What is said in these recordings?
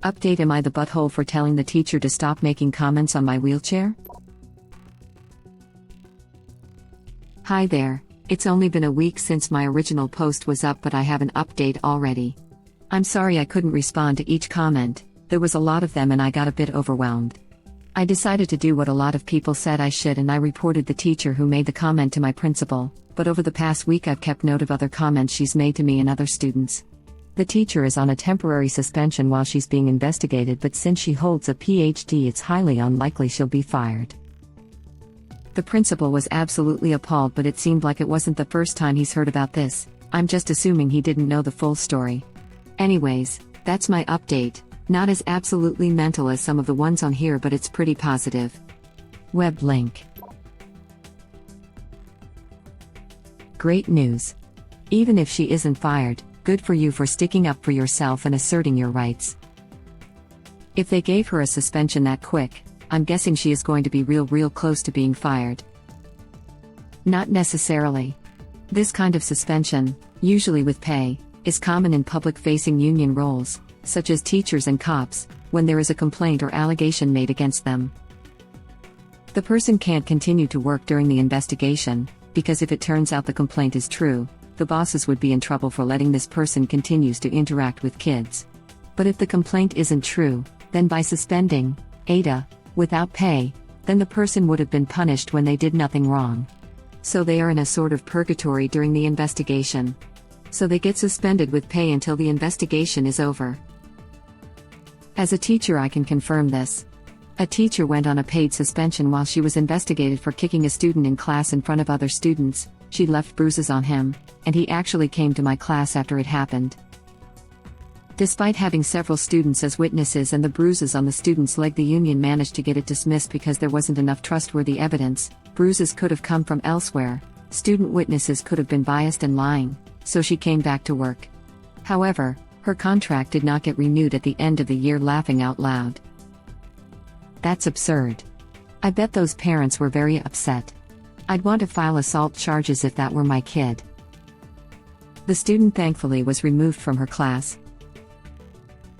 Update: am I the butthole for telling the teacher to stop making comments on my wheelchair? Hi there, it's only been a week since my original post was up, but I have an update already. I'm sorry I couldn't respond to each comment, there was a lot of them and I got a bit overwhelmed. I decided to do what a lot of people said I should, and I reported the teacher who made the comment to my principal, but over the past week I've kept note of other comments she's made to me and other students. The teacher is on a temporary suspension while she's being investigated, but since she holds a PhD, it's highly unlikely she'll be fired. The principal was absolutely appalled, but it seemed like it wasn't the first time he's heard about this. I'm just assuming he didn't know the full story. Anyways, that's my update. Not as absolutely mental as some of the ones on here, but it's pretty positive. Web link. Great news. Even if she isn't fired, good for you for sticking up for yourself and asserting your rights. If they gave her a suspension that quick, I'm guessing she is going to be real close to being fired. Not necessarily. This kind of suspension, usually with pay, is common in public-facing union roles, such as teachers and cops, when there is a complaint or allegation made against them. The person can't continue to work during the investigation, because if it turns out the complaint is true, the bosses would be in trouble for letting this person continues to interact with kids. But if the complaint isn't true, then by suspending AITA without pay, then the person would have been punished when they did nothing wrong. So they are in a sort of purgatory during the investigation. So they get suspended with pay until the investigation is over. As a teacher, I can confirm this. A teacher went on a paid suspension while she was investigated for kicking a student in class in front of other students. She left bruises on him, and he actually came to my class after it happened. Despite having several students as witnesses and the bruises on the student's leg, the union managed to get it dismissed because there wasn't enough trustworthy evidence. Bruises could have come from elsewhere. Student witnesses could have been biased and lying, so she came back to work. However, her contract did not get renewed at the end of the year. Laughing out loud. That's absurd. I bet those parents were very upset. I'd want to file assault charges if that were my kid. The student thankfully was removed from her class.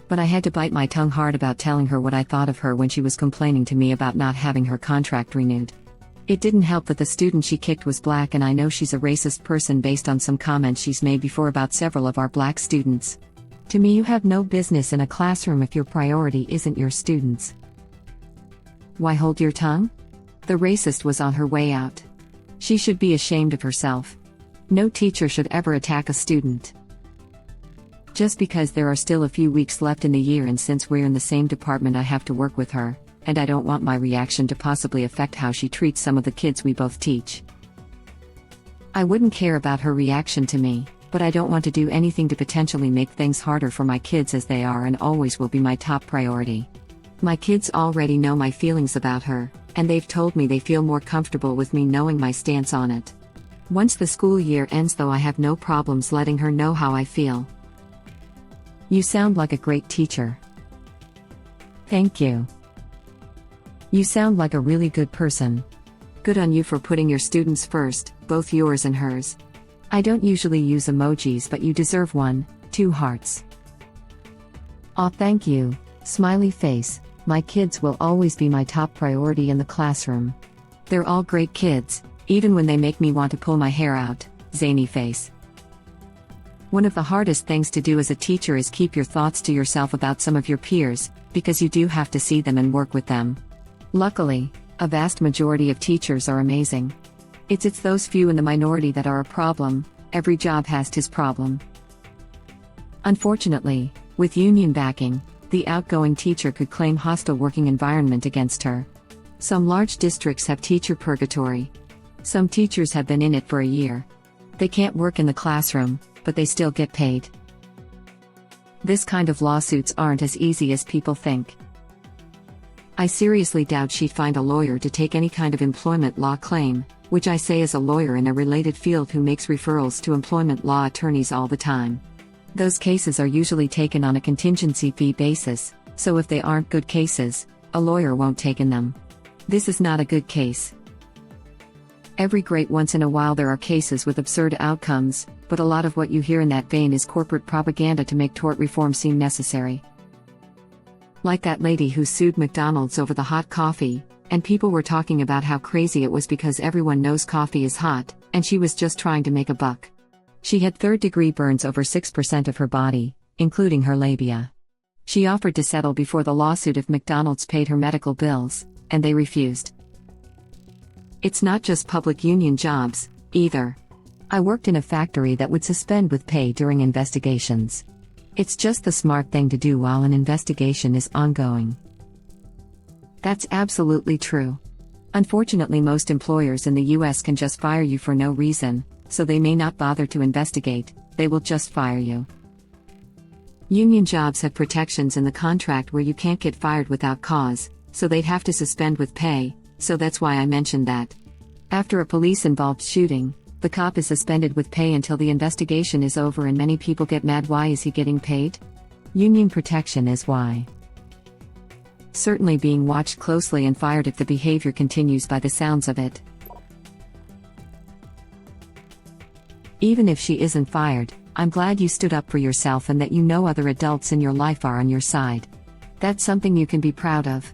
But I had to bite my tongue hard about telling her what I thought of her when she was complaining to me about not having her contract renewed. It didn't help that the student she kicked was black, and I know she's a racist person based on some comments she's made before about several of our black students. To me, you have no business in a classroom if your priority isn't your students. Why hold your tongue? The racist was on her way out. She should be ashamed of herself. No teacher should ever attack a student. Just because there are still a few weeks left in the year, and since we're in the same department, I have to work with her, and I don't want my reaction to possibly affect how she treats some of the kids we both teach. I wouldn't care about her reaction to me, but I don't want to do anything to potentially make things harder for my kids, as they are and always will be my top priority. My kids already know my feelings about her, and they've told me they feel more comfortable with me knowing my stance on it. Once the school year ends, though, I have no problems letting her know how I feel. You sound like a great teacher. Thank you. You sound like a really good person. Good on you for putting your students first, both yours and hers. I don't usually use emojis, but you deserve one. 2 hearts. Aw, thank you. Smiley face. My kids will always be my top priority in the classroom. They're all great kids, even when they make me want to pull my hair out. Zany face. One of the hardest things to do as a teacher is keep your thoughts to yourself about some of your peers, because you do have to see them and work with them. Luckily, a vast majority of teachers are amazing. It's those few in the minority that are a problem. Every job has his problem. Unfortunately, with union backing, the outgoing teacher could claim hostile working environment against her. Some large districts have teacher purgatory. Some teachers have been in it for a year. They can't work in the classroom, but they still get paid. This kind of lawsuits aren't as easy as people think. I seriously doubt she'd find a lawyer to take any kind of employment law claim, which I say as a lawyer in a related field who makes referrals to employment law attorneys all the time. Those cases are usually taken on a contingency fee basis, so if they aren't good cases, a lawyer won't take in them. This is not a good case. Every great once in a while there are cases with absurd outcomes, but a lot of what you hear in that vein is corporate propaganda to make tort reform seem necessary. Like that lady who sued McDonald's over the hot coffee, and people were talking about how crazy it was because everyone knows coffee is hot, and she was just trying to make a buck. She had third-degree burns over 6% of her body, including her labia. She offered to settle before the lawsuit if McDonald's paid her medical bills, and they refused. It's not just public union jobs, either. I worked in a factory that would suspend with pay during investigations. It's just the smart thing to do while an investigation is ongoing. That's absolutely true. Unfortunately, most employers in the US can just fire you for no reason, so they may not bother to investigate, they will just fire you. Union jobs have protections in the contract where you can't get fired without cause, so they'd have to suspend with pay, so that's why I mentioned that. After a police-involved shooting, the cop is suspended with pay until the investigation is over, and many people get mad. Why is he getting paid? Union protection is why. Certainly being watched closely and fired if the behavior continues by the sounds of it. Even if she isn't fired, I'm glad you stood up for yourself and that you know other adults in your life are on your side. That's something you can be proud of.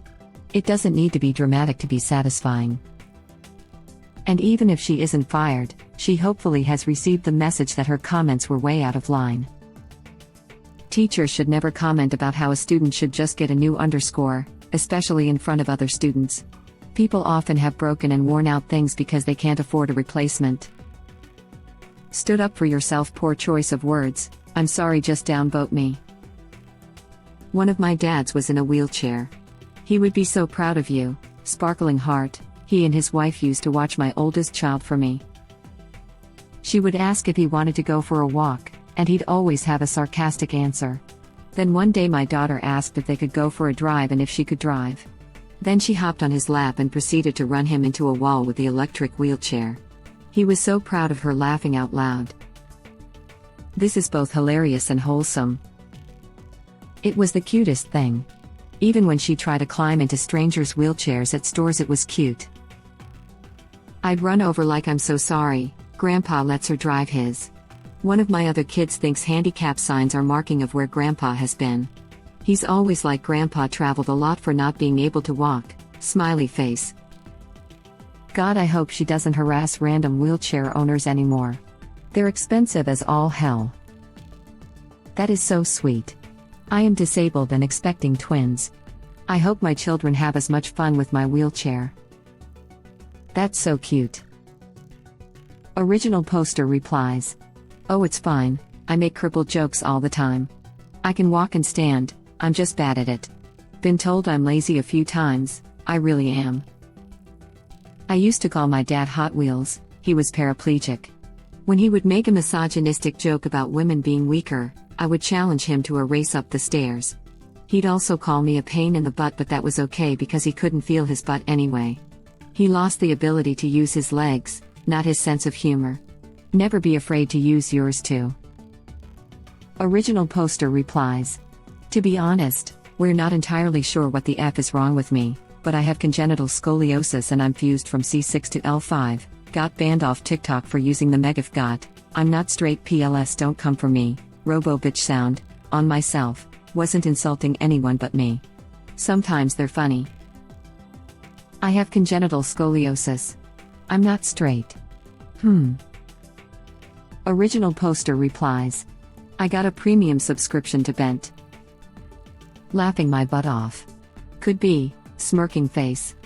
It doesn't need to be dramatic to be satisfying. And even if she isn't fired, she hopefully has received the message that her comments were way out of line. Teachers should never comment about how a student should just get a new underscore, especially in front of other students. People often have broken and worn out things because they can't afford a replacement. Stood up for yourself. Poor choice of words. I'm sorry, just downvote me. One of my dads was in a wheelchair. He would be so proud of you, sparkling heart. He and his wife used to watch my oldest child for me. She would ask if he wanted to go for a walk, and he'd always have a sarcastic answer. Then one day my daughter asked if they could go for a drive and if she could drive. Then she hopped on his lap and proceeded to run him into a wall with the electric wheelchair. He was so proud of her, laughing out loud. This is both hilarious and wholesome. It was the cutest thing. Even when she tried to climb into strangers' wheelchairs at stores, it was cute. I'd run over like, I'm so sorry, Grandpa lets her drive his. One of my other kids thinks handicap signs are marking of where Grandpa has been. He's always like, Grandpa traveled a lot for not being able to walk, smiley face. God, I hope she doesn't harass random wheelchair owners anymore. They're expensive as all hell. That is so sweet. I am disabled and expecting twins. I hope my children have as much fun with my wheelchair. That's so cute. Original poster replies. Oh, it's fine, I make crippled jokes all the time. I can walk and stand, I'm just bad at it. Been told I'm lazy a few times, I really am. I used to call my dad Hot Wheels, he was paraplegic. When he would make a misogynistic joke about women being weaker, I would challenge him to a race up the stairs. He'd also call me a pain in the butt, but that was okay because he couldn't feel his butt anyway. He lost the ability to use his legs, not his sense of humor. Never be afraid to use yours too. Original poster replies. To be honest, we're not entirely sure what the F is wrong with me, but I have congenital scoliosis and I'm fused from C6 to L5, got banned off TikTok for using the megaf got, I'm not straight, PLS don't come for me, robo bitch sound, on myself, wasn't insulting anyone but me. Sometimes they're funny. I have congenital scoliosis. I'm not straight. Original poster replies. I got a premium subscription to Bent. Laughing my butt off. Could be, smirking face.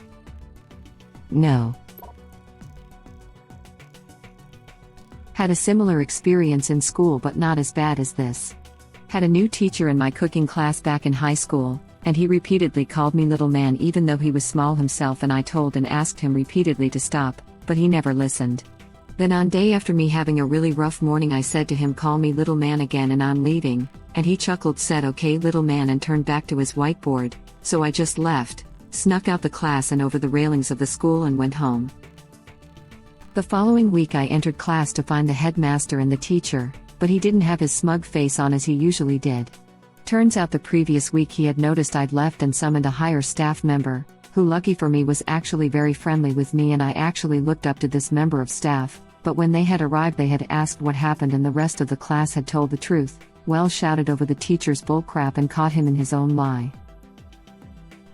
No. Had a similar experience in school but not as bad as this. Had a new teacher in my cooking class back in high school, and he repeatedly called me little man even though he was small himself, and I told and asked him repeatedly to stop, but he never listened. Then on day after me having a really rough morning, I said to him, call me little man again and I'm leaving, and he chuckled, said okay little man, and turned back to his whiteboard, so I just left, snuck out the class and over the railings of the school and went home. The following week I entered class to find the headmaster and the teacher, but he didn't have his smug face on as he usually did. Turns out the previous week he had noticed I'd left and summoned a higher staff member, who lucky for me was actually very friendly with me, and I actually looked up to this member of staff, but when they had arrived they had asked what happened and the rest of the class had told the truth, well shouted over the teacher's bullcrap and caught him in his own lie.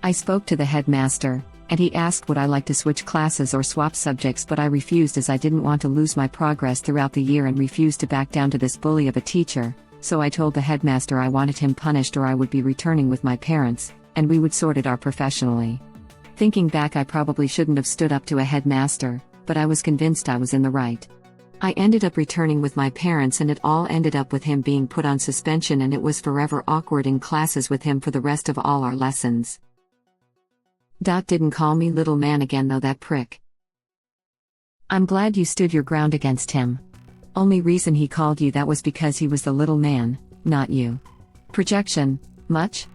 I spoke to the headmaster, and he asked would I like to switch classes or swap subjects, but I refused as I didn't want to lose my progress throughout the year and refused to back down to this bully of a teacher, so I told the headmaster I wanted him punished or I would be returning with my parents, and we would sort it out professionally. Thinking back, I probably shouldn't have stood up to a headmaster, but I was convinced I was in the right. I ended up returning with my parents, and it all ended up with him being put on suspension, and it was forever awkward in classes with him for the rest of all our lessons. Didn't call me little man again though, that prick. I'm glad you stood your ground against him. Only reason he called you that was because he was the little man, not you. Projection, much?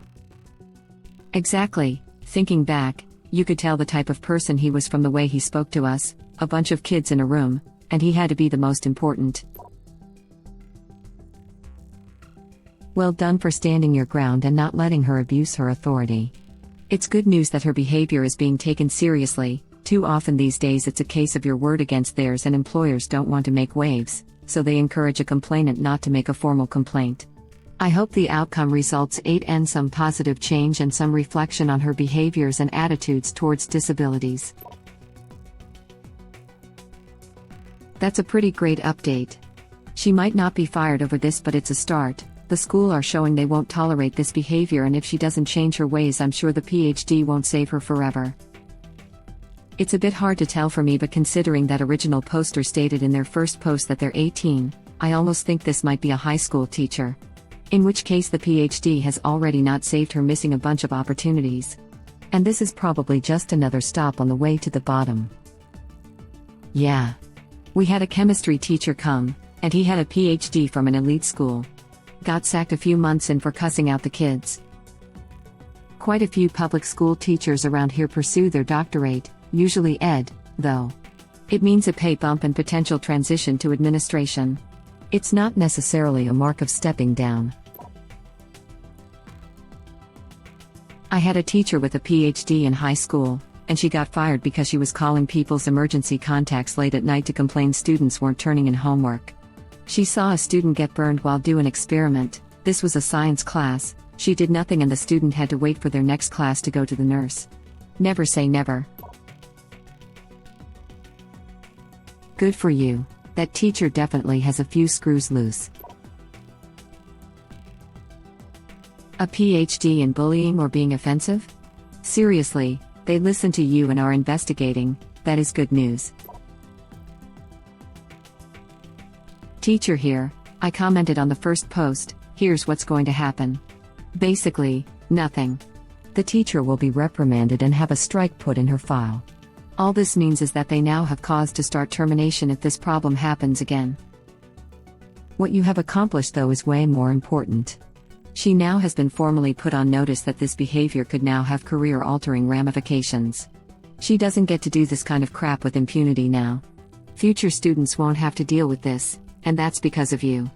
Exactly. Thinking back, you could tell the type of person he was from the way he spoke to us, a bunch of kids in a room, and he had to be the most important. Well done for standing your ground and not letting her abuse her authority. It's good news that her behavior is being taken seriously. Too often these days it's a case of your word against theirs, and employers don't want to make waves, so they encourage a complainant not to make a formal complaint. I hope the outcome results in some positive change and some reflection on her behaviors and attitudes towards disabilities. That's a pretty great update. She might not be fired over this, but it's a start. The school are showing they won't tolerate this behavior, and if she doesn't change her ways, I'm sure the PhD won't save her forever. It's a bit hard to tell for me, but considering that original poster stated in their first post that they're 18, I almost think this might be a high school teacher. In which case the PhD has already not saved her, missing a bunch of opportunities. And this is probably just another stop on the way to the bottom. Yeah. We had a chemistry teacher come, and he had a PhD from an elite school. Got sacked a few months in for cussing out the kids. Quite a few public school teachers around here pursue their doctorate, usually ed, though. It means a pay bump and potential transition to administration. It's not necessarily a mark of stepping down. I had a teacher with a PhD in high school, and she got fired because she was calling people's emergency contacts late at night to complain students weren't turning in homework. She saw a student get burned while doing an experiment. This was a science class. She did nothing and the student had to wait for their next class to go to the nurse. Never say never. Good for you. That teacher definitely has a few screws loose. A PhD in bullying or being offensive? Seriously, they listen to you and are investigating. That is good news. Teacher here, I commented on the first post. Here's what's going to happen. Basically, nothing. The teacher will be reprimanded and have a strike put in her file. All this means is that they now have cause to start termination if this problem happens again. What you have accomplished, though, is way more important. She now has been formally put on notice that this behavior could now have career-altering ramifications. She doesn't get to do this kind of crap with impunity now. Future students won't have to deal with this, and that's because of you.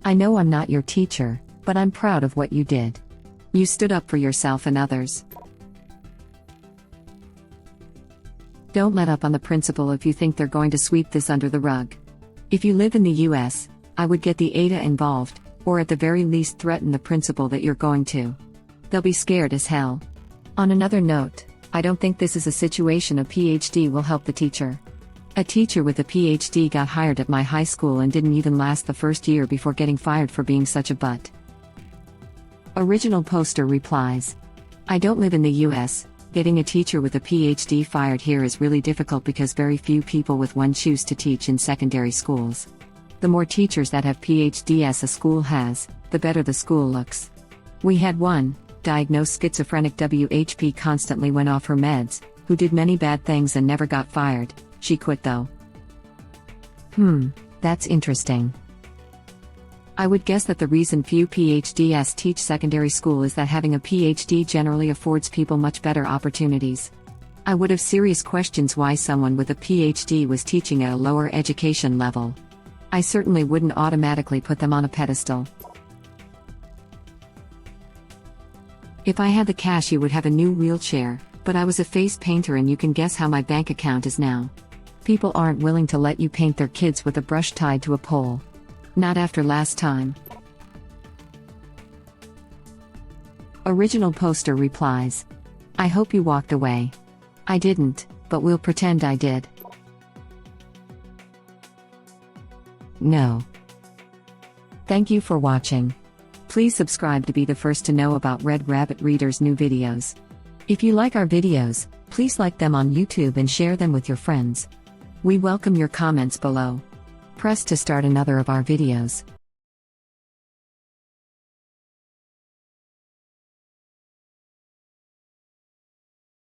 I know I'm not your teacher, but I'm proud of what you did. You stood up for yourself and others. Don't let up on the principal if you think they're going to sweep this under the rug. If you live in the US, I would get the AITA involved, or at the very least threaten the principal that you're going to. They'll be scared as hell. On another note, I don't think this is a situation a PhD will help the teacher. A teacher with a PhD got hired at my high school and didn't even last the first year before getting fired for being such a butt. Original poster replies. I don't live in the US. Getting a teacher with a PhD fired here is really difficult because very few people with one choose to teach in secondary schools. The more teachers that have PhDs a school has, the better the school looks. We had one, diagnosed schizophrenic WHP, constantly went off her meds, who did many bad things and never got fired. She quit though. That's interesting. I would guess that the reason few PhDs teach secondary school is that having a PhD generally affords people much better opportunities. I would have serious questions why someone with a PhD was teaching at a lower education level. I certainly wouldn't automatically put them on a pedestal. If I had the cash, you would have a new wheelchair, but I was a face painter and you can guess how my bank account is now. People aren't willing to let you paint their kids with a brush tied to a pole. Not after last time. Original poster replies. I hope you walked away. I didn't, but we'll pretend I did. No. Thank you for watching. Please subscribe to be the first to know about Red Rabbit Reader's new videos. If you like our videos, please like them on YouTube and share them with your friends. We welcome your comments below. Press to start another of our videos.